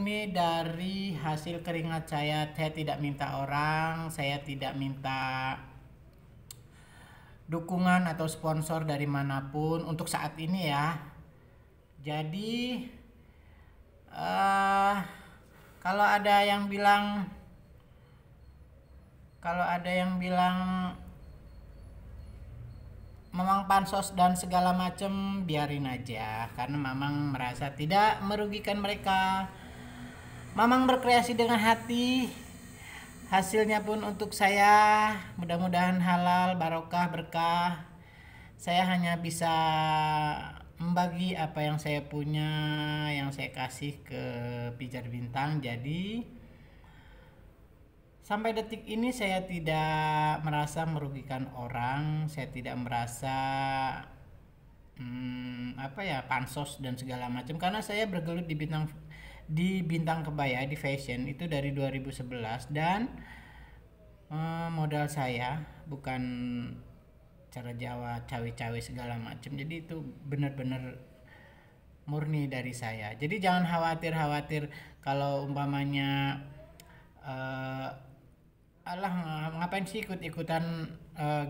murni dari hasil keringat saya. Saya tidak minta orang, saya tidak minta dukungan atau sponsor dari manapun untuk saat ini ya. Jadi eh kalau ada yang bilang Mamang pansos dan segala macam, biarin aja karena Mamang merasa tidak merugikan mereka. Mamang berkreasi dengan hati, hasilnya pun untuk saya mudah-mudahan halal, barokah, berkah. Saya hanya bisa membagi apa yang saya punya, yang saya kasih ke Pijar Bintang. Jadi sampai detik ini saya tidak merasa merugikan orang, saya tidak merasa pansos dan segala macam karena saya bergelut di bintang kebaya di fashion itu dari 2011 dan modal saya bukan cara Jawa cawe-cawe segala macam. Jadi itu benar-benar murni dari saya. Jadi jangan khawatir kalau umpamanya alah ngapain sih ikut-ikutan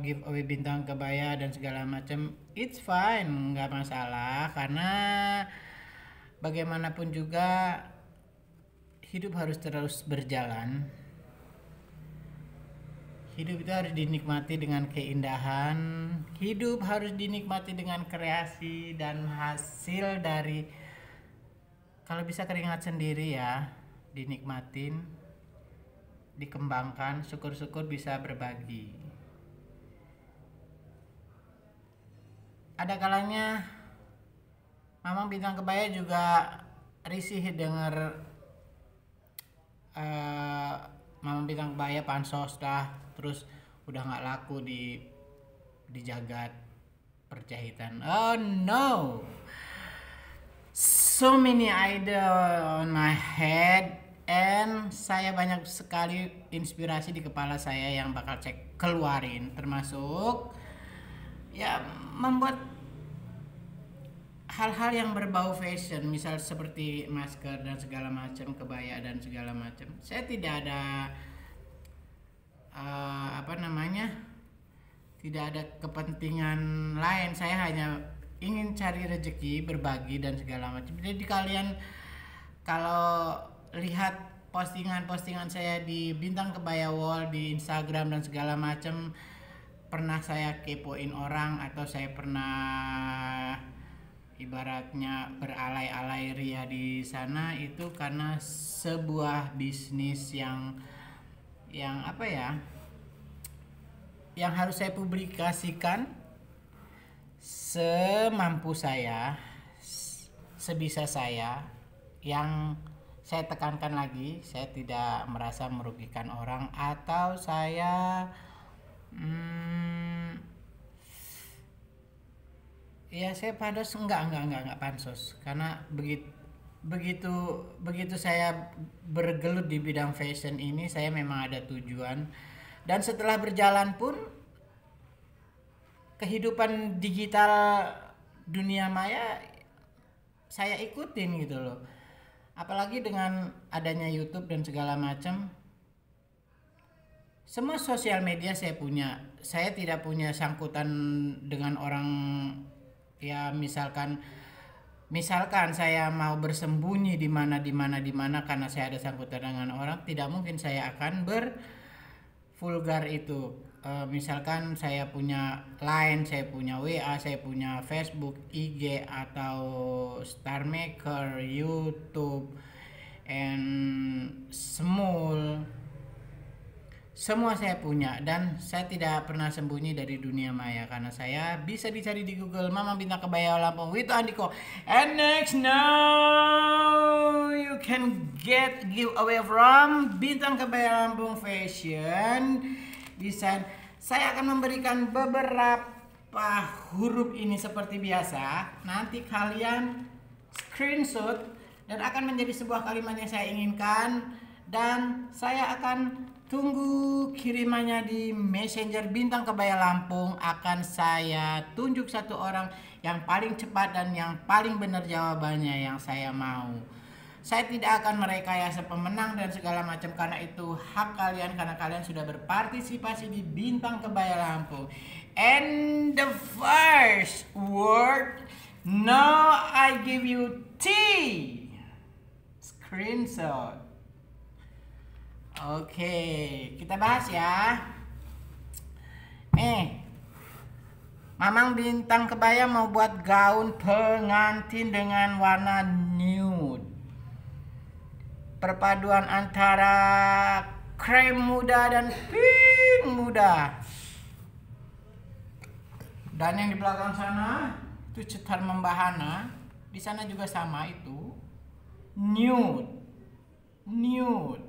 giveaway bintang kebaya dan segala macam. It's fine, nggak masalah karena bagaimanapun juga hidup harus terus berjalan. Hidup itu harus dinikmati dengan keindahan, hidup harus dinikmati dengan kreasi dan hasil dari, kalau bisa keringat sendiri ya, dinikmatin, dikembangkan, syukur-syukur bisa berbagi. Ada kalanya Mamang Bintang Kebaya juga risih dengar Mamang Bintang Kebaya pansos dah, terus udah nggak laku di jagat perjahitan. Oh no, so many idea on my head. And saya banyak sekali inspirasi di kepala saya yang bakal cek keluarin, termasuk ya membuat hal-hal yang berbau fashion, misal seperti masker dan segala macam, kebaya dan segala macam. Saya tidak ada tidak ada kepentingan lain. Saya hanya ingin cari rezeki, berbagi dan segala macam. Jadi kalian kalau lihat postingan-postingan saya di Bintang Kebaya Wall di Instagram dan segala macam, pernah saya kepoin orang atau saya pernah ibaratnya beralay-alay ria di sana, itu karena sebuah bisnis yang yang harus saya publikasikan semampu saya, sebisa saya. Yang saya tekankan lagi, saya tidak merasa merugikan orang atau saya saya pansos, enggak pansos karena begitu saya bergelut di bidang fashion ini, saya memang ada tujuan. Dan setelah berjalan pun kehidupan digital dunia maya saya ikutin gitu loh. Apalagi dengan adanya YouTube dan segala macam, semua sosial media saya punya. Saya tidak punya sangkutan dengan orang, ya misalkan saya mau bersembunyi di mana karena saya ada sangkutan dengan orang, tidak mungkin saya akan bervulgar itu. Misalkan saya punya Line, saya punya WA, saya punya Facebook, IG atau Star Maker, YouTube, and semua saya punya, dan saya tidak pernah sembunyi dari dunia maya karena saya bisa dicari di Google Mamang Bintang Kebaya Lampung with Andiko. And next, now you can get giveaway from Bintang Kebaya Lampung Fashion Design. Saya akan memberikan beberapa huruf ini seperti biasa. Nanti kalian screenshot dan akan menjadi sebuah kalimat yang saya inginkan, dan saya akan tunggu kirimannya di Messenger Bintang Kebaya Lampung. Akan saya tunjuk satu orang yang paling cepat dan yang paling benar jawabannya yang saya mau. Saya tidak akan merekayasa pemenang dan segala macam karena itu hak kalian, karena kalian sudah berpartisipasi di Bintang Kebaya Lampung. And the first word, now I give you T. Screenshot. Oke, kita bahas ya. Mamang Bintang Kebaya mau buat gaun pengantin dengan warna nude. Perpaduan antara krem muda dan pink muda. Dan yang di belakang sana itu cetar membahana. Di sana juga sama itu. Nude. Nude.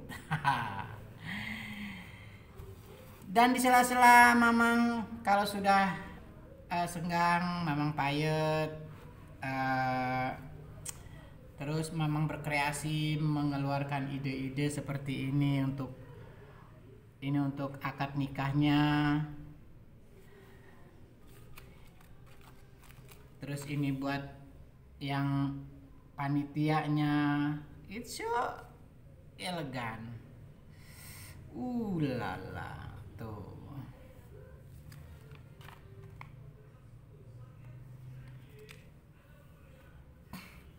Dan di sela-sela mamang kalau sudah senggang, mamang payet, terus mamang berkreasi mengeluarkan ide-ide seperti ini untuk akad nikahnya. Terus ini buat yang panitianya, it's so elegan. Lala tuh.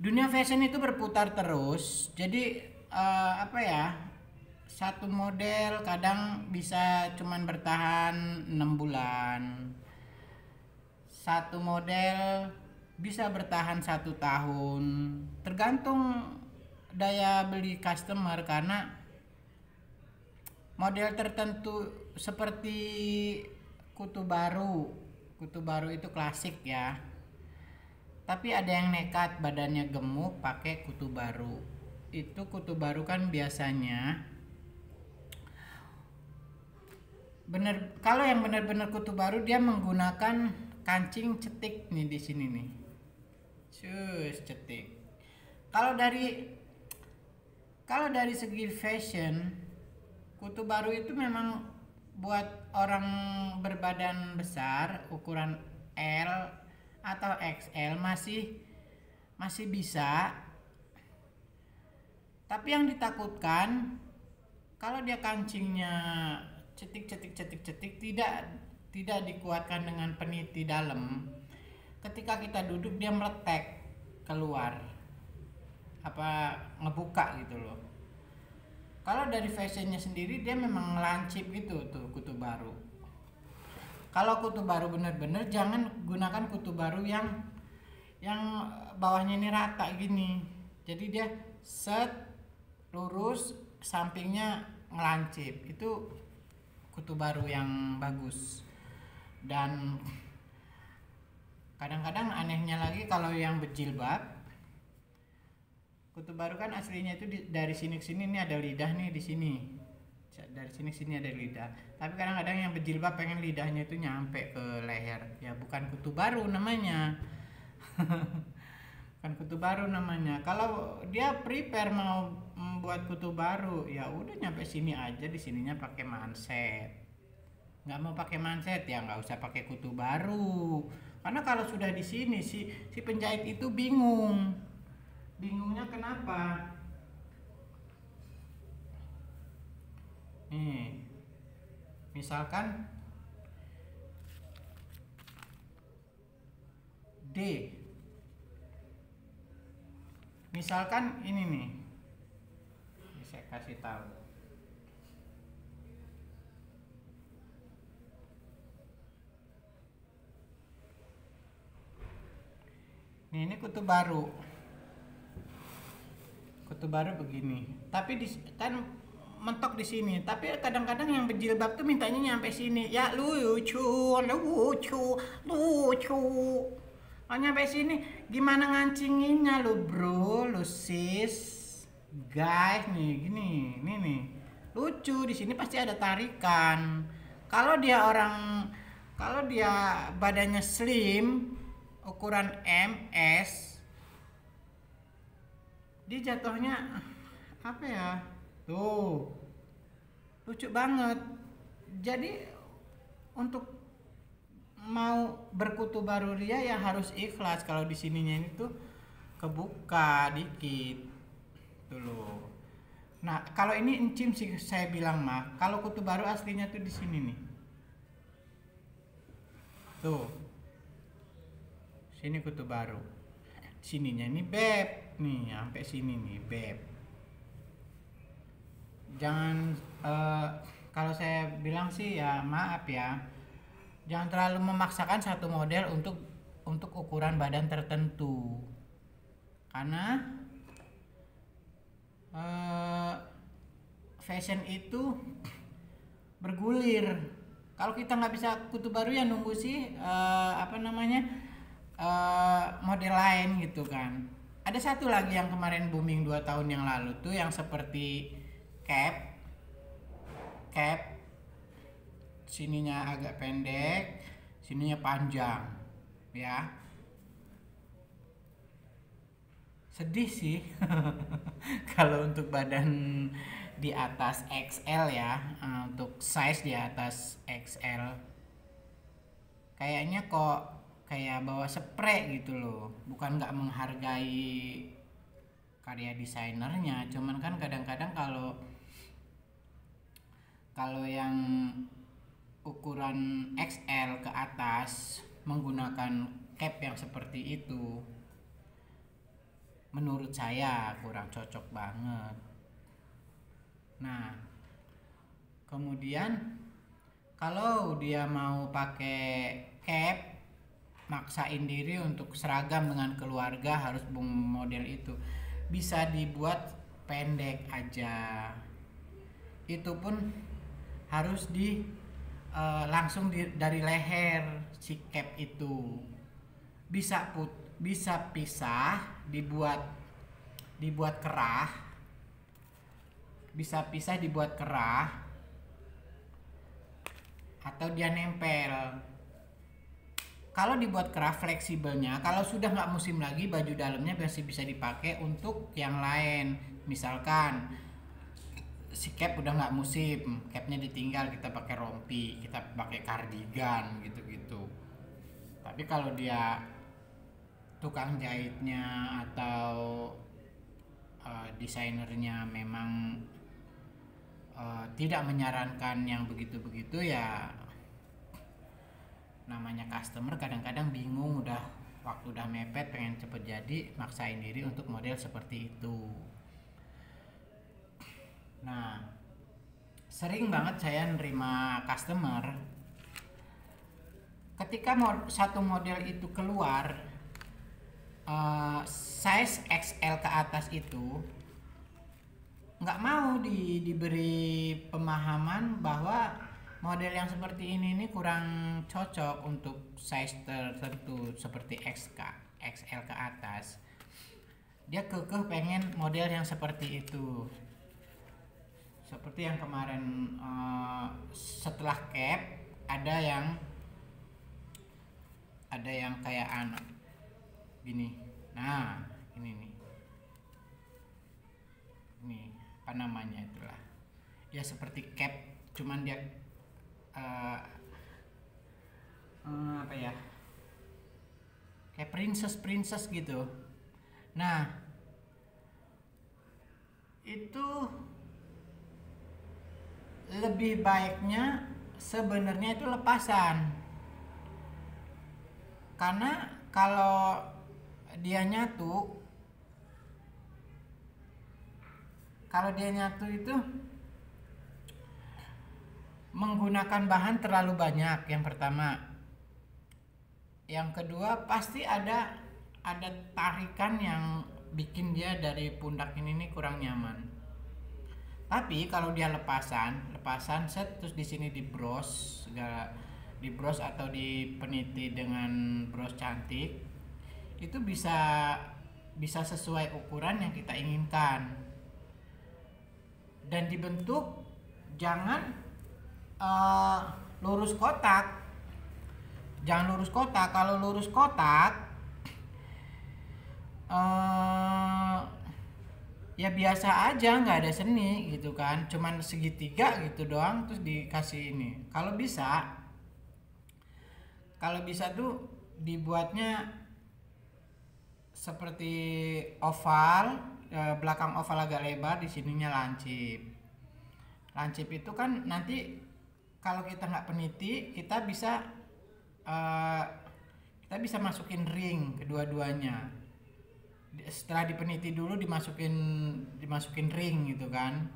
Dunia fashion itu berputar terus, jadi satu model kadang bisa cuman bertahan 6 bulan, satu model bisa bertahan 1 tahun, tergantung daya beli customer. Karena model tertentu seperti kutu baru itu klasik ya. Tapi ada yang nekat badannya gemuk pakai kutu baru. Itu kutu baru kan biasanya kalau yang benar-benar kutu baru dia menggunakan kancing cetik nih di sini nih. Cetik. Kalau dari segi fashion, kutu baru itu memang buat orang berbadan besar ukuran L atau XL masih bisa. Tapi yang ditakutkan kalau dia kancingnya cetik tidak dikuatkan dengan peniti dalam, ketika kita duduk dia meletek keluar, ngebuka gitu loh. Kalau dari fashionnya sendiri dia memang ngelancip gitu tuh kutu baru. Kalau kutu baru bener-bener jangan gunakan kutu baru yang bawahnya ini rata gini. Jadi dia set lurus, sampingnya ngelancip. Itu kutu baru yang bagus. Dan kadang-kadang anehnya lagi kalau yang berjilbab, kutu baru kan aslinya itu dari sini ke sini, ini ada lidah nih di sini. Dari sini ada lidah. Tapi kadang-kadang yang berjilbab pengen lidahnya itu nyampe ke leher. Ya bukan kutu baru namanya. Bukan kutu baru namanya. Kalau dia prepare mau membuat kutu baru, ya udah nyampe sini aja, di sininya pakai manset. Nggak mau pakai manset ya nggak usah pakai kutu baru. Karena kalau sudah di sini si penjahit itu bingung. Bingungnya kenapa? Nih, misalkan D, misalkan ini nih, saya kasih tahu. Ini kutu baru begini, tapi kan mentok di sini. Tapi kadang-kadang yang berjilbab tuh mintanya nyampe sini. Ya lucu. Oh nyampe sini, gimana ngancinginnya lu bro, lu sis, guys nih, gini, nih lucu. Di sini pasti ada tarikan. Kalau dia badannya slim, ukuran MS, dia jatuhnya apa ya? Tuh, lucu banget. Jadi untuk mau berkutu baru dia ya harus ikhlas kalau di sininya ini tuh kebuka dikit. gitu loh. Nah, kalau ini encim sih saya bilang mah, kalau kutu baru aslinya tuh di sini nih. Tuh. Sini kutu baru. Sininya ini beb nih, sampai sini nih beb. Jangan kalau saya bilang sih ya maaf ya. Jangan terlalu memaksakan satu model untuk ukuran badan tertentu. Karena fashion itu bergulir. Kalau kita nggak bisa kutu baru ya nunggu sih model lain gitu kan. Ada satu lagi yang kemarin booming 2 tahun yang lalu tuh yang seperti cap sininya agak pendek, sininya panjang ya. Sedih sih kalau untuk badan di atas XL ya, untuk size di atas XL kayaknya kok kayak bawa spray gitu loh. Bukan nggak menghargai karya desainernya, cuman kan kadang-kadang kalau yang ukuran XL ke atas menggunakan cap yang seperti itu, menurut saya kurang cocok banget. Nah, kemudian kalau dia mau pakai cap, maksain diri untuk seragam dengan keluarga harus model itu, bisa dibuat pendek aja. Itu pun harus langsung dari leher si cap itu. Bisa pisah, dibuat kerah. Bisa pisah dibuat kerah atau dia nempel. Kalau dibuat kerah fleksibelnya, kalau sudah nggak musim lagi, baju dalamnya masih bisa dipakai untuk yang lain. Misalkan si cap udah nggak musim, capnya ditinggal, kita pakai rompi, kita pakai kardigan gitu-gitu. Tapi kalau dia tukang jahitnya atau desainernya memang tidak menyarankan yang begitu-begitu ya, namanya customer kadang-kadang bingung, waktu udah mepet pengen cepet jadi, maksain diri untuk model seperti itu. Nah, sering banget saya nerima customer ketika satu model itu keluar size XL ke atas itu, nggak mau diberi pemahaman bahwa model yang seperti ini kurang cocok untuk size tertentu seperti XL ke atas. Dia kekeh pengen model yang seperti itu. Seperti yang kemarin setelah cap ada yang kayak gini. Nah, ini nih. Ini apa namanya itulah. Ya seperti cap, cuman dia apa ya, kayak princess gitu. Nah, itu lebih baiknya sebenarnya itu lepasan, karena kalau dia nyatu itu menggunakan bahan terlalu banyak, yang pertama. Yang kedua, pasti ada tarikan yang bikin dia dari pundak ini kurang nyaman. Tapi kalau dia lepasan set, terus di sini dibros atau dipeniti dengan bros cantik, itu bisa sesuai ukuran yang kita inginkan. Dan dibentuk jangan lurus kotak. Jangan lurus kotak. Kalau lurus kotak ya biasa aja, nggak ada seni gitu kan, cuman segitiga gitu doang terus dikasih ini. Kalau bisa tuh dibuatnya seperti oval, belakang oval agak lebar, di sininya lancip. Lancip itu kan nanti kalau kita nggak peniti, eh, kita bisa masukin ring kedua-duanya. Setelah dipeniti dulu dimasukin ring gitu kan,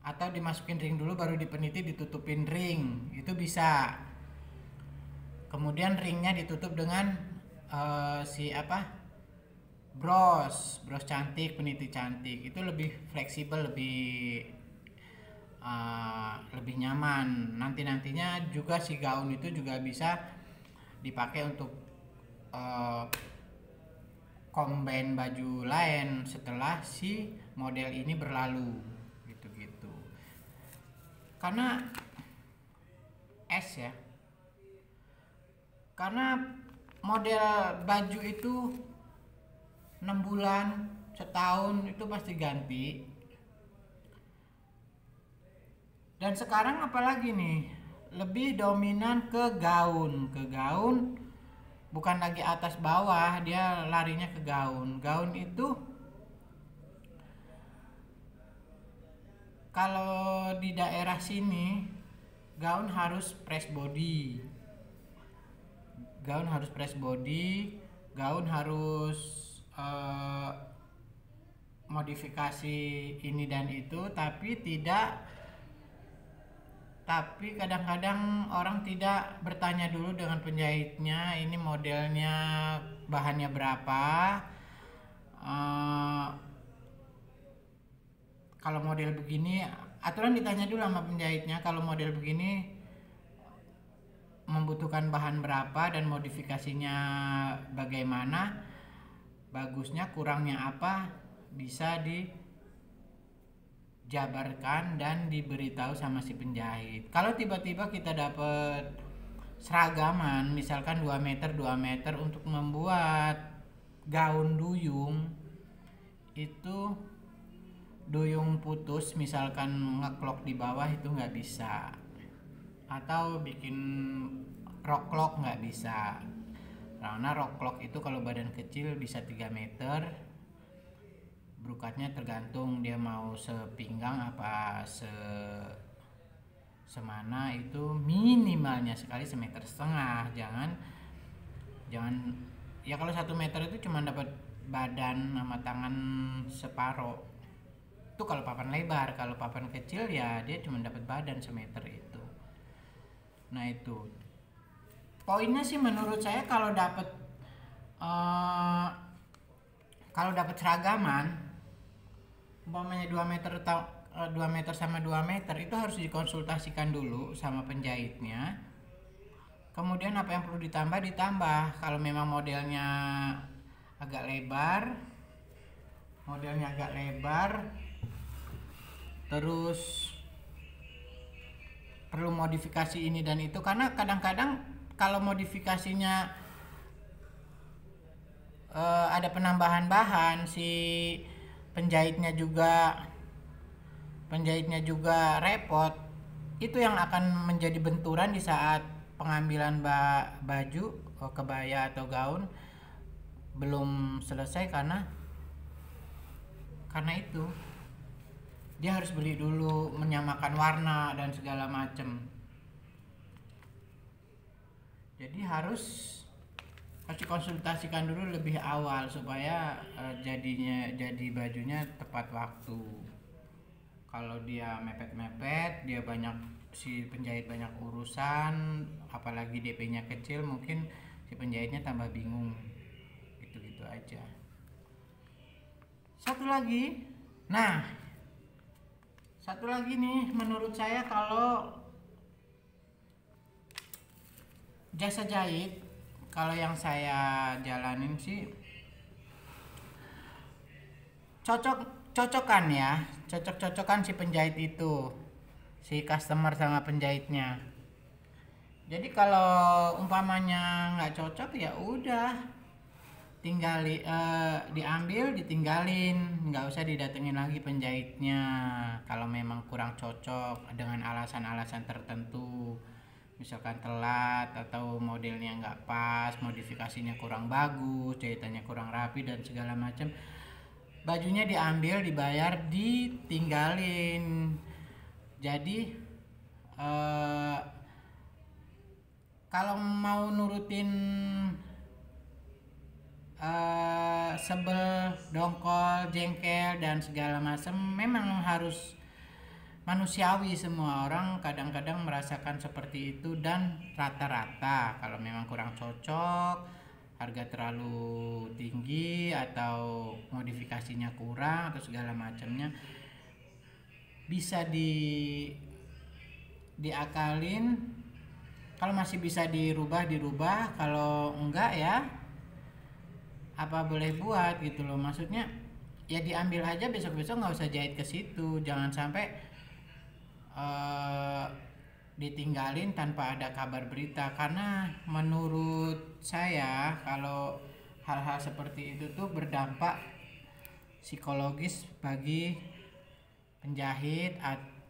atau dimasukin ring dulu baru dipeniti ditutupin ring, itu bisa. Kemudian ringnya ditutup dengan bros cantik, peniti cantik, itu lebih fleksibel, lebih nyaman. Nantinya juga si gaun itu juga bisa dipakai untuk combine baju lain setelah si model ini berlalu gitu. Karena karena model baju itu 6 bulan, setahun itu pasti ganti. Dan sekarang apalagi nih, lebih dominan ke gaun. Bukan lagi atas bawah, dia larinya ke gaun. Gaun itu kalau di daerah sini gaun harus press body. Gaun harus modifikasi ini dan itu, tapi kadang-kadang orang tidak bertanya dulu dengan penjahitnya, ini modelnya bahannya berapa. Kalau model begini, aturan ditanya dulu sama penjahitnya, kalau model begini membutuhkan bahan berapa dan modifikasinya bagaimana, bagusnya, kurangnya apa, bisa dijabarkan dan diberitahu sama si penjahit. Kalau tiba-tiba kita dapat seragaman, misalkan 2 meter untuk membuat gaun duyung, itu duyung putus, misalkan ngeklok di bawah, itu nggak bisa. Atau bikin rock nggak bisa, karena rock itu kalau badan kecil bisa 3 meter, brukatnya tergantung dia mau sepinggang apa semana, itu minimalnya sekali 1,5 meter. Jangan ya, kalau 1 meter itu cuma dapat badan sama tangan separoh. Itu kalau papan lebar. Kalau papan kecil ya dia cuma dapat badan 1 meter itu. Nah itu poinnya sih menurut saya, kalau dapat seragaman umpamanya 2 meter atau 2 meter sama 2 meter, itu harus dikonsultasikan dulu sama penjahitnya. Kemudian apa yang perlu ditambah. Kalau memang modelnya agak lebar, terus perlu modifikasi ini dan itu, karena kadang-kadang kalau modifikasinya ada penambahan bahan, si penjahitnya juga repot. Itu yang akan menjadi benturan di saat pengambilan baju, kebaya atau gaun belum selesai, karena itu dia harus beli dulu, menyamakan warna dan segala macam. Jadi harus dikonsultasikan dulu lebih awal supaya jadi bajunya tepat waktu. Kalau dia mepet-mepet, si penjahit banyak urusan, apalagi DP-nya kecil, mungkin si penjahitnya tambah bingung. Gitu aja. Satu lagi nih, menurut saya kalau jasa jahit, kalau yang saya jalanin sih cocok-cocokan si penjahit itu, si customer sama penjahitnya. Jadi kalau umpamanya nggak cocok, ya udah tinggal diambil, ditinggalin, nggak usah didatengin lagi penjahitnya. Kalau memang kurang cocok dengan alasan-alasan tertentu, misalkan telat atau modelnya nggak pas, modifikasinya kurang bagus, jahitannya kurang rapi dan segala macam, bajunya diambil, dibayar, ditinggalin. Jadi kalau mau nurutin sebel, dongkol, jengkel dan segala macam memang harus manusiawi. Semua orang kadang-kadang merasakan seperti itu, dan rata-rata kalau memang kurang cocok, harga terlalu tinggi atau modifikasinya kurang atau segala macamnya, bisa diakalin. Kalau masih bisa dirubah, kalau enggak ya apa boleh buat gitu loh. Maksudnya ya diambil aja, besok-besok nggak usah jahit ke situ. Jangan sampai ditinggalin tanpa ada kabar berita, karena menurut saya kalau hal-hal seperti itu tuh berdampak psikologis bagi penjahit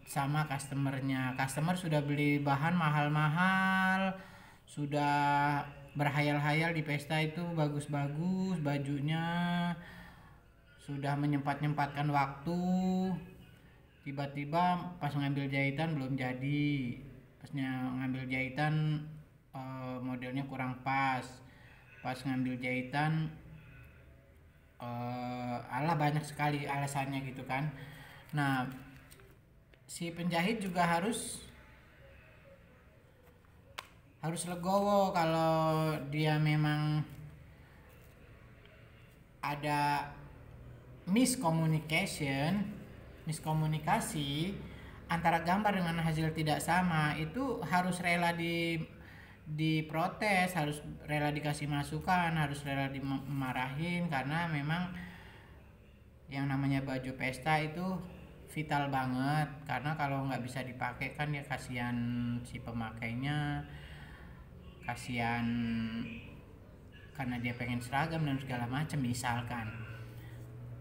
sama customernya. Customer sudah beli bahan mahal-mahal, sudah berhayal-hayal di pesta itu bagus-bagus bajunya, sudah menyempatkan waktu, tiba-tiba pas ngambil jahitan belum jadi, pasnya ngambil jahitan modelnya kurang pas ngambil jahitan alah banyak sekali alasannya gitu kan. Nah, si penjahit juga harus legowo kalau dia memang ada miskomunikasi antara gambar dengan hasil tidak sama. Itu harus rela diprotes, harus rela dikasih masukan, harus rela dimarahin, karena memang yang namanya baju pesta itu vital banget. Karena kalau nggak bisa dipakai kan ya kasihan si pemakainya, kasihan karena dia pengen seragam dan segala macam misalkan.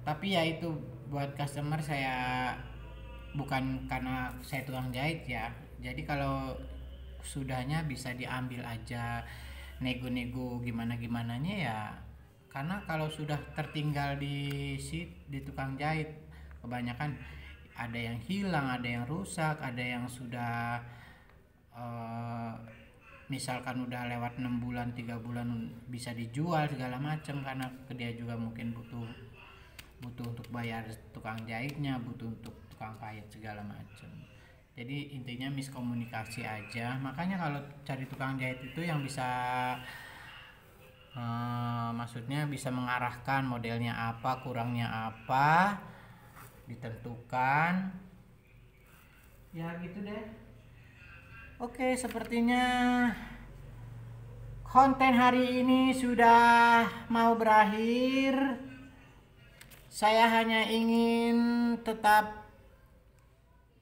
Tapi ya itu buat customer, saya bukan karena saya tukang jahit ya, jadi kalau sudahnya bisa diambil aja, nego-nego gimana-gimananya ya. Karena kalau sudah tertinggal di tukang jahit, kebanyakan ada yang hilang, ada yang rusak, ada yang sudah misalkan udah lewat 6 bulan 3 bulan bisa dijual segala macam, karena dia juga mungkin butuh untuk bayar tukang jahitnya, butuh untuk tukang pahit segala macam. Jadi intinya miskomunikasi aja. Makanya kalau cari tukang jahit itu yang bisa maksudnya bisa mengarahkan modelnya apa, kurangnya apa, ditentukan ya gitu deh. Oke, sepertinya konten hari ini sudah mau berakhir. Saya hanya ingin tetap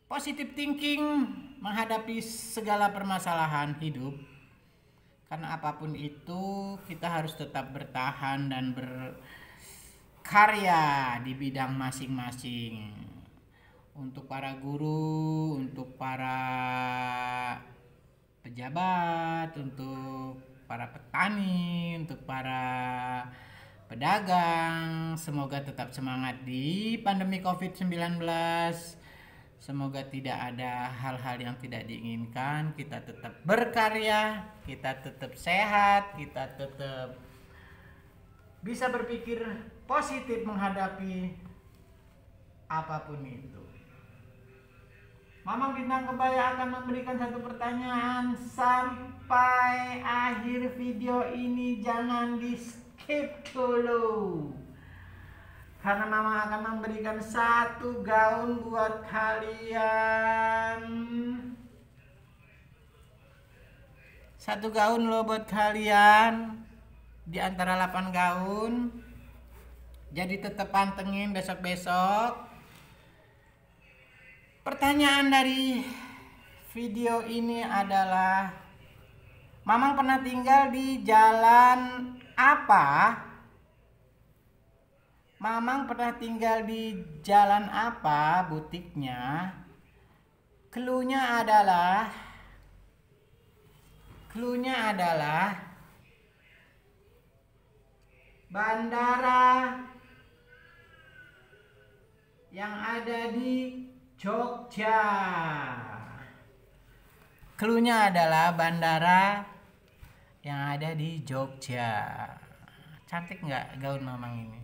positive thinking menghadapi segala permasalahan hidup. Karena apapun itu kita harus tetap bertahan dan berkarya di bidang masing-masing. Untuk para guru, untuk para pejabat, untuk para petani, untuk para pedagang, semoga tetap semangat di pandemi COVID-19. Semoga tidak ada hal-hal yang tidak diinginkan. Kita tetap berkarya, kita tetap sehat, kita tetap bisa berpikir positif menghadapi apapun itu. Mamang Bintang Kebaya akan memberikan satu pertanyaan sampai akhir video ini, jangan di skip dulu. Karena Mama akan memberikan satu gaun buat kalian. Satu gaun loh buat kalian di antara 8 gaun. Jadi tetap pantengin besok-besok. Pertanyaan dari video ini adalah, Mamang pernah tinggal di jalan apa? Mamang pernah tinggal di jalan apa butiknya? Cluenya adalah Bandara yang ada di Jogja. Cluenya adalah bandara yang ada di Jogja. Cantik nggak gaun Mamang ini?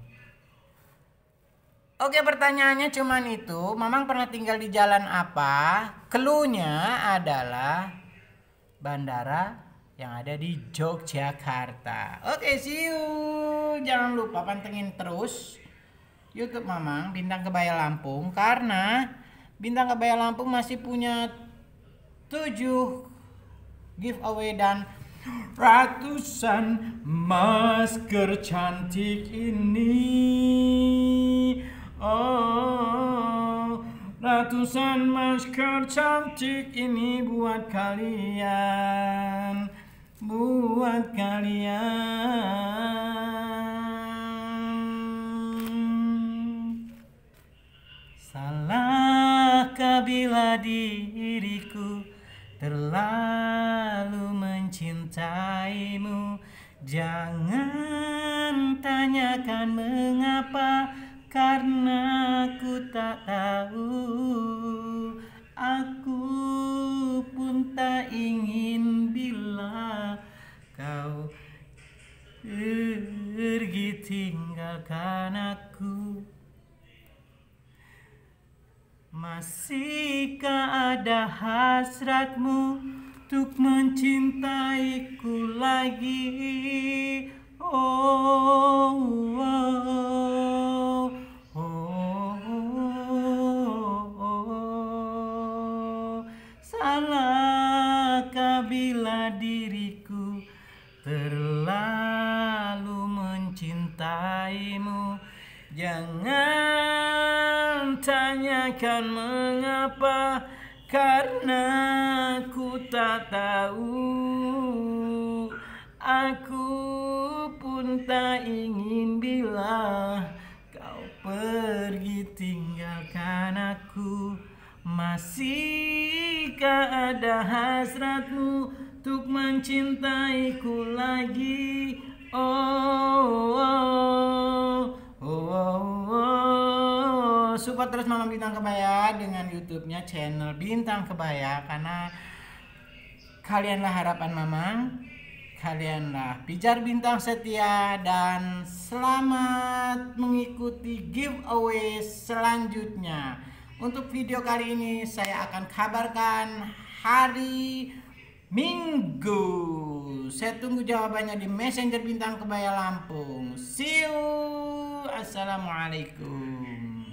Oke, pertanyaannya cuman itu. Mamang pernah tinggal di jalan apa? Cluenya adalah bandara yang ada di Yogyakarta. Oke, see you. Jangan lupa pantengin terus YouTube Mamang Bintang Kebaya Lampung, karena Bintang Kebaya Lampung masih punya 7 giveaway dan ratusan masker cantik ini. Oh, ratusan masker cantik ini buat kalian, buat kalian. Salahkah bila diriku terlalu mencintaimu? Jangan tanyakan mengapa, karena aku tak tahu. Aku pun tak ingin bila kau pergi tinggalkan aku. Masihkah ada hasratmu untuk mencintaiku lagi? Oh, oh, oh, oh, oh. Salahkah bila diriku terlalu mencintaimu? Jangan tanyakan mengapa, karena aku tak tahu. Aku pun tak ingin bila kau pergi tinggalkan aku. Masihkah ada hasratmu untuk mencintaiku lagi? Oh, oh, oh, oh, oh. Support terus Mamang Bintang Kebaya dengan YouTube-nya channel Bintang Kebaya, karena kalianlah harapan Mamang, kalianlah pijar bintang setia, dan selamat mengikuti giveaway selanjutnya. Untuk video kali ini saya akan kabarkan hari Minggu. Saya tunggu jawabannya di Messenger Bintang Kebaya Lampung. See you. Assalamualaikum.